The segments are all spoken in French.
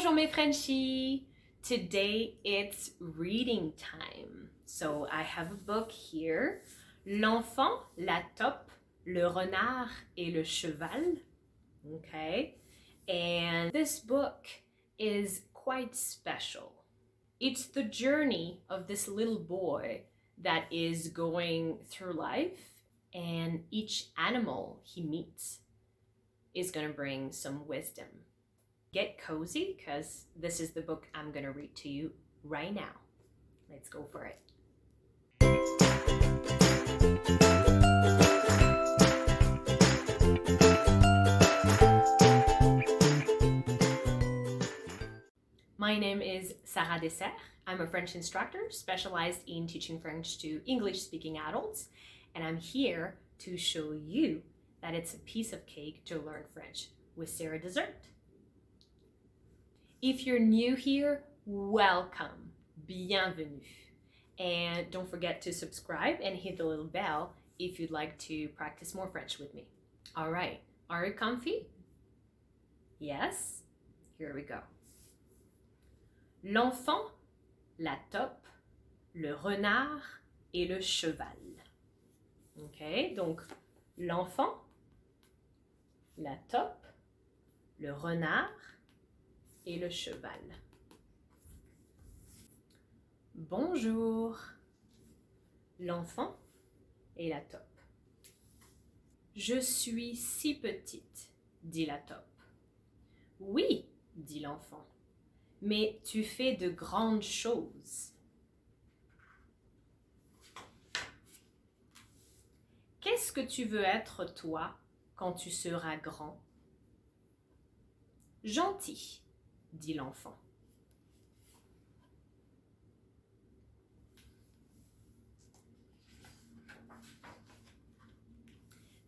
Bonjour mes Frenchies! Today it's reading time. So I have a book here. L'enfant, la taupe, le renard et le cheval. Okay? And this book is quite special. It's the journey of this little boy that is going through life, and each animal he meets is going to bring some wisdom. Get cozy because this is the book I'm going to read to you right now. Let's go for it. My name is Sarah Dessert. I'm a French instructor specialized in teaching French to English-speaking adults, and I'm here to show you that it's a piece of cake to learn French with Sarah Dessert. If you're new here, welcome, bienvenue. And don't forget to subscribe and hit the little bell if you'd like to practice more French with me. All right, are you comfy? Yes? Here we go. L'enfant, la taupe, le renard et le cheval. Ok, donc l'enfant, la taupe, le renard et le cheval. Bonjour, l'enfant et la taupe. Je suis si petite, dit la taupe. Oui, dit l'enfant, mais tu fais de grandes choses. Qu'est-ce que tu veux être toi quand tu seras grand? Gentil, dit l'enfant.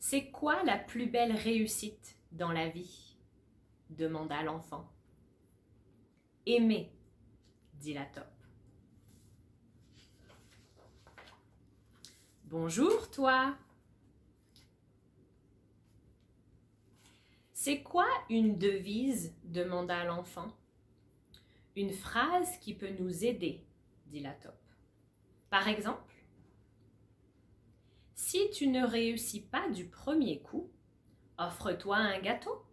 C'est quoi la plus belle réussite dans la vie? Demanda l'enfant. Aimer, dit la taupe. Bonjour, toi. C'est quoi une devise? Demanda l'enfant. Une phrase qui peut nous aider, dit la taupe. Par exemple, si tu ne réussis pas du premier coup, offre-toi un gâteau.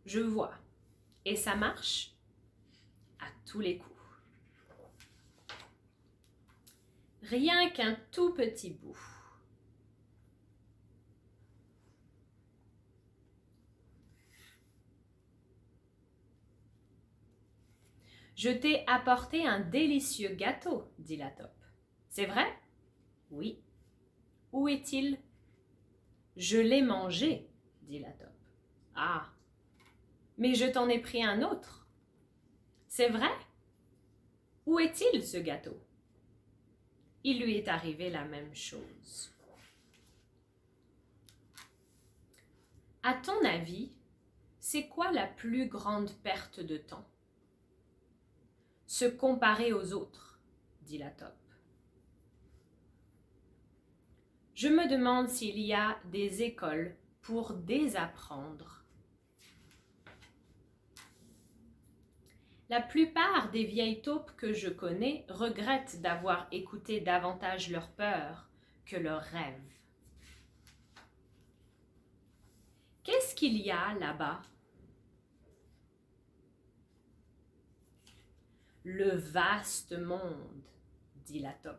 Je vois. Et ça marche à tous les coups. Rien qu'un tout petit bout. Je t'ai apporté un délicieux gâteau, dit la taupe. C'est vrai? Oui. Où est-il? Je l'ai mangé, dit la taupe. Ah, mais je t'en ai pris un autre. C'est vrai? Où est-il ce gâteau? Il lui est arrivé la même chose. À ton avis, c'est quoi la plus grande perte de temps? Se comparer aux autres, dit la taupe. Je me demande s'il y a des écoles pour désapprendre. La plupart des vieilles taupes que je connais regrettent d'avoir écouté davantage leurs peurs que leurs rêves. Qu'est-ce qu'il y a là-bas? Le vaste monde, dit la taupe.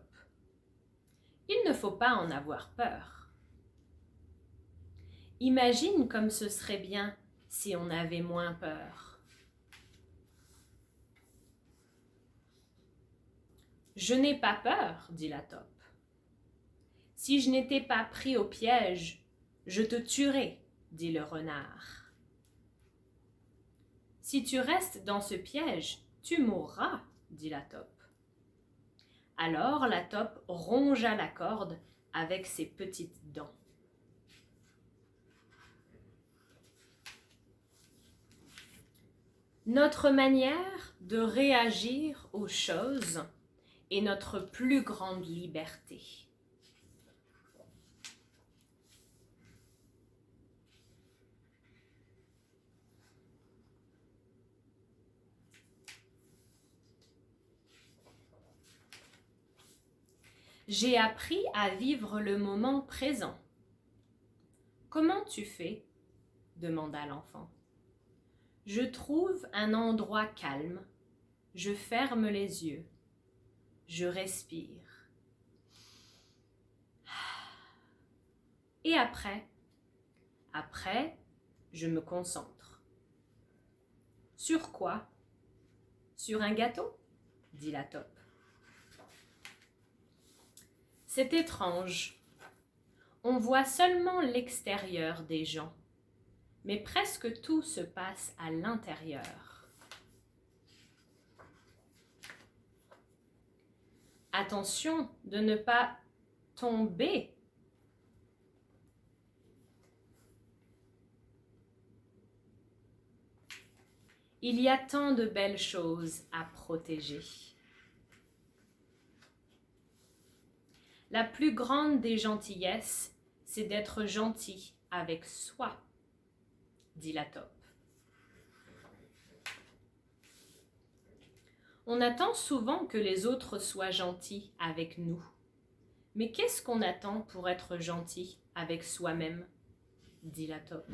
Il ne faut pas en avoir peur. Imagine comme ce serait bien si on avait moins peur. Je n'ai pas peur, dit la taupe. Si je n'étais pas pris au piège, je te tuerais, dit le renard. Si tu restes dans ce piège, tu mourras, dit la taupe. Alors la taupe rongea la corde avec ses petites dents. Notre manière de réagir aux choses est notre plus grande liberté. J'ai appris à vivre le moment présent. Comment tu fais? Demanda l'enfant. Je trouve un endroit calme. Je ferme les yeux. Je respire. Et après, je me concentre. Sur quoi? Sur un gâteau? Dit la taupe. C'est étrange. On voit seulement l'extérieur des gens, mais presque tout se passe à l'intérieur. Attention de ne pas tomber. Il y a tant de belles choses à protéger. La plus grande des gentillesses, c'est d'être gentil avec soi, dit la taupe. On attend souvent que les autres soient gentils avec nous. Mais qu'est-ce qu'on attend pour être gentil avec soi-même, dit la taupe.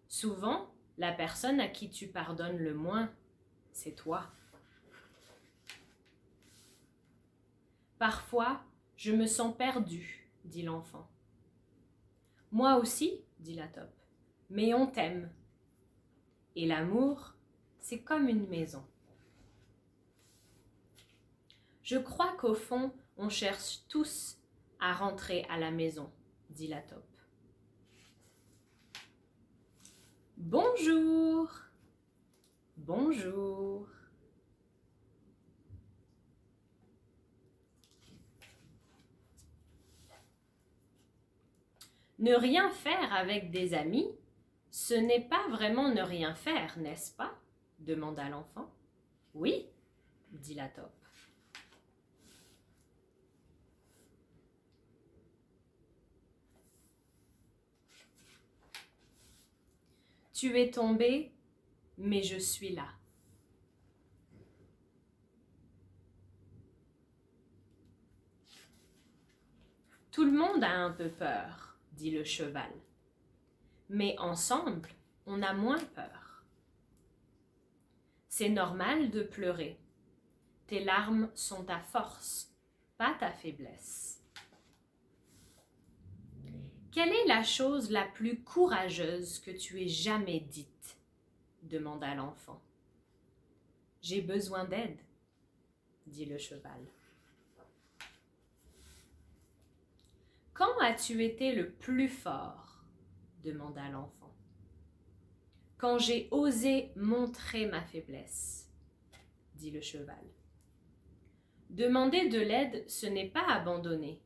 Souvent, la personne à qui tu pardonnes le moins, c'est toi. Parfois, je me sens perdue, dit l'enfant. Moi aussi, dit la taupe, mais on t'aime. Et l'amour, c'est comme une maison. Je crois qu'au fond, on cherche tous à rentrer à la maison, dit la taupe. Bonjour. Bonjour. Ne rien faire avec des amis, ce n'est pas vraiment ne rien faire, n'est-ce pas? Demanda l'enfant. Oui, dit la taupe. Tu es tombé, mais je suis là. Tout le monde a un peu peur, dit le cheval. Mais ensemble, on a moins peur. C'est normal de pleurer. Tes larmes sont ta force, pas ta faiblesse. Quelle est la chose la plus courageuse que tu aies jamais dite? Demanda l'enfant. J'ai besoin d'aide, dit le cheval. Quand as-tu été le plus fort? Demanda l'enfant. Quand j'ai osé montrer ma faiblesse, dit le cheval. Demander de l'aide, ce n'est pas abandonner,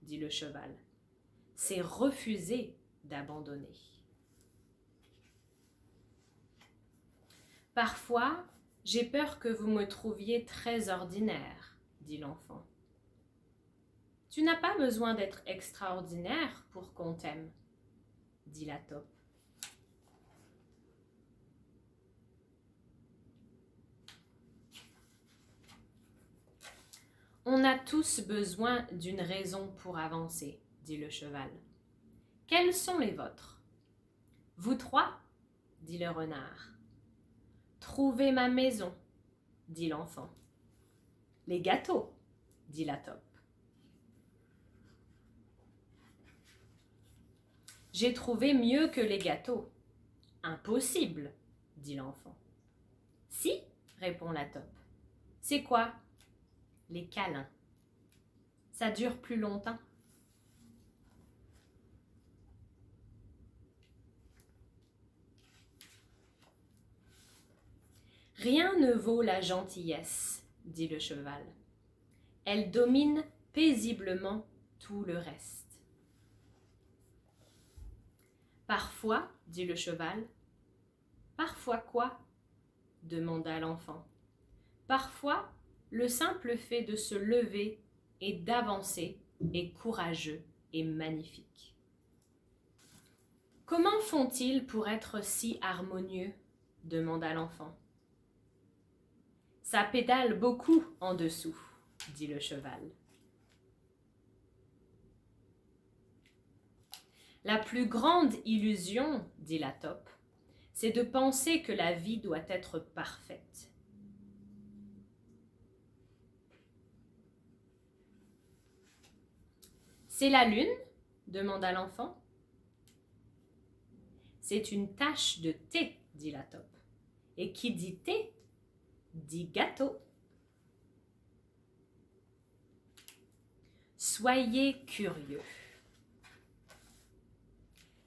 dit le cheval. C'est refuser d'abandonner. Parfois, j'ai peur que vous me trouviez très ordinaire, dit l'enfant. Tu n'as pas besoin d'être extraordinaire pour qu'on t'aime, dit la taupe. On a tous besoin d'une raison pour avancer, dit le cheval. Quelles sont les vôtres? Vous trois, dit le renard. Trouvez ma maison, dit l'enfant. Les gâteaux, dit la taupe. J'ai trouvé mieux que les gâteaux. Impossible, dit l'enfant. Si, répond la taupe. C'est quoi? Les câlins. Ça dure plus longtemps. Rien ne vaut la gentillesse, dit le cheval. Elle domine paisiblement tout le reste. Parfois, dit le cheval. Parfois quoi? Demanda l'enfant. Parfois, le simple fait de se lever et d'avancer est courageux et magnifique. Comment font-ils pour être si harmonieux? Demanda l'enfant. Ça pédale beaucoup en dessous, dit le cheval. La plus grande illusion, dit la taupe, c'est de penser que la vie doit être parfaite. C'est la lune ? demanda l'enfant. C'est une tache de thé, dit la taupe. Et qui dit thé, dit gâteau. Soyez curieux.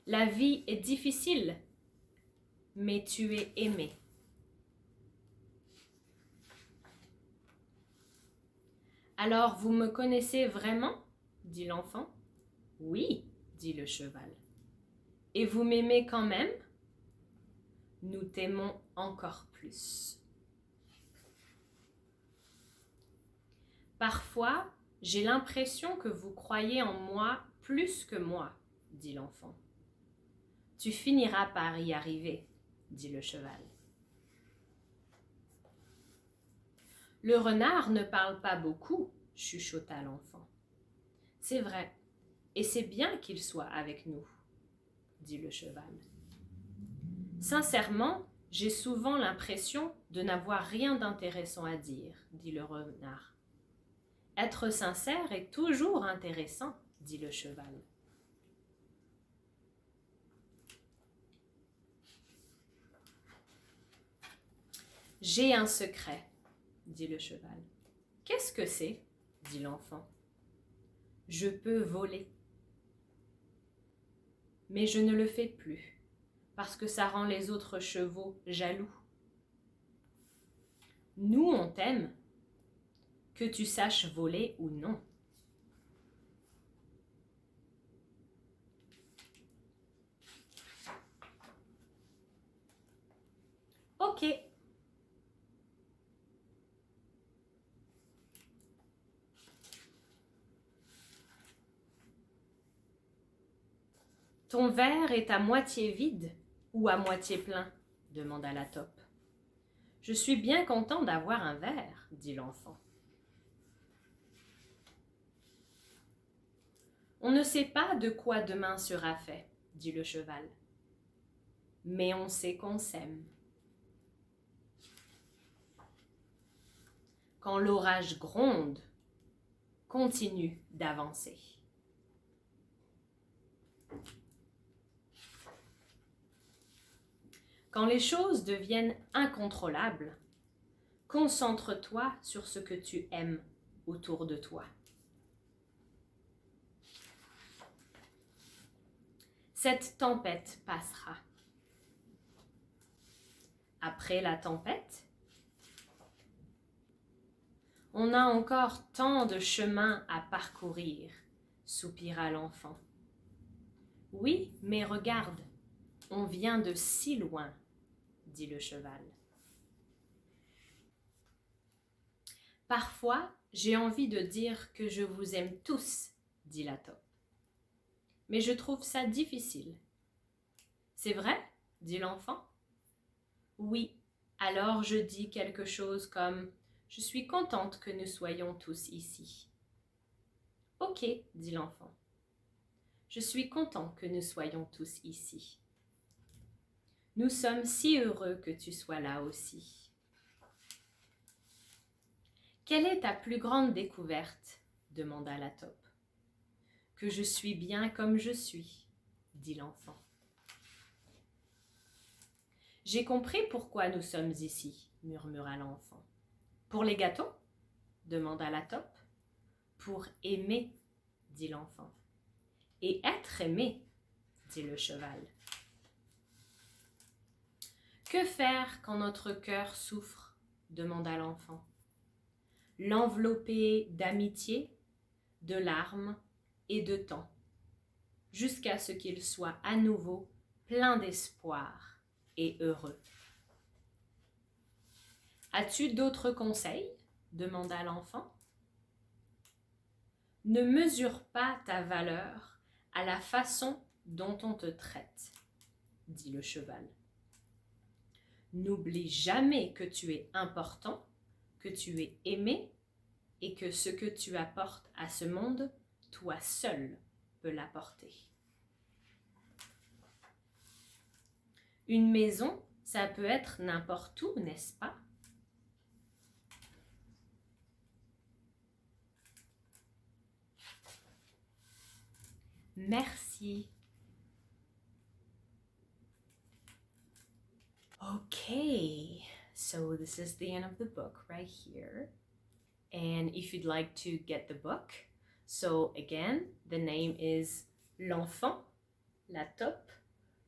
La vie est difficile, mais tu es aimé. Alors vous me connaissez vraiment ? dit l'enfant. Oui, dit le cheval. Et vous m'aimez quand même ? Nous t'aimons encore plus. Parfois, j'ai l'impression que vous croyez en moi plus que moi, dit l'enfant. Tu finiras par y arriver, dit le cheval. Le renard ne parle pas beaucoup, chuchota l'enfant. C'est vrai, et c'est bien qu'il soit avec nous, dit le cheval. Sincèrement, j'ai souvent l'impression de n'avoir rien d'intéressant à dire, dit le renard. Être sincère est toujours intéressant, dit le cheval. J'ai un secret, dit le cheval. Qu'est-ce que c'est ? dit l'enfant. Je peux voler. Mais je ne le fais plus, parce que ça rend les autres chevaux jaloux. Nous, on t'aime, que tu saches voler ou non. Ok. Ton verre est à moitié vide ou à moitié plein ? demanda la taupe. Je suis bien content d'avoir un verre, dit l'enfant. On ne sait pas de quoi demain sera fait, dit le cheval. Mais on sait qu'on s'aime. Quand l'orage gronde, continue d'avancer. Quand les choses deviennent incontrôlables, concentre-toi sur ce que tu aimes autour de toi. Cette tempête passera. Après la tempête, on a encore tant de chemin à parcourir, soupira l'enfant. Oui, mais regarde, on vient de si loin, dit le cheval. Parfois, j'ai envie de dire que je vous aime tous, dit la taupe. Mais je trouve ça difficile. C'est vrai ? dit l'enfant. Oui, alors je dis quelque chose comme « Je suis contente que nous soyons tous ici. » Ok, dit l'enfant. Je suis content que nous soyons tous ici. Nous sommes si heureux que tu sois là aussi. Quelle est ta plus grande découverte ? demanda la taupe. Que je suis bien comme je suis, dit l'enfant. J'ai compris pourquoi nous sommes ici, murmura l'enfant. Pour les gâteaux ? demanda la taupe. Pour aimer, dit l'enfant. Et être aimé, dit le cheval. Que faire quand notre cœur souffre ? demanda l'enfant. L'envelopper d'amitié, de larmes et de temps, jusqu'à ce qu'il soit à nouveau plein d'espoir et heureux. As-tu d'autres conseils ? demanda l'enfant. Ne mesure pas ta valeur à la façon dont on te traite, dit le cheval. N'oublie jamais que tu es important que tu es aimé et que ce que tu apportes à ce monde, toi seul peux l'apporter. Une maison, ça peut être n'importe où, n'est-ce pas? Merci. Okay, so this is the end of the book right here. And if you'd like to get the book, so again, the name is L'enfant, la taupe,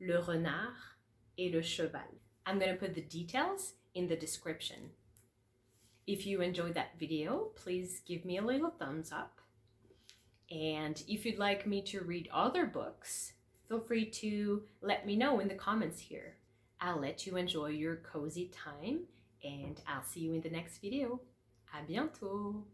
le renard et le cheval. I'm going to put the details in the description. If you enjoyed that video, please give me a little thumbs up. And if you'd like me to read other books, feel free to let me know in the comments here. I'll let you enjoy your cozy time, and I'll see you in the next video. À bientôt!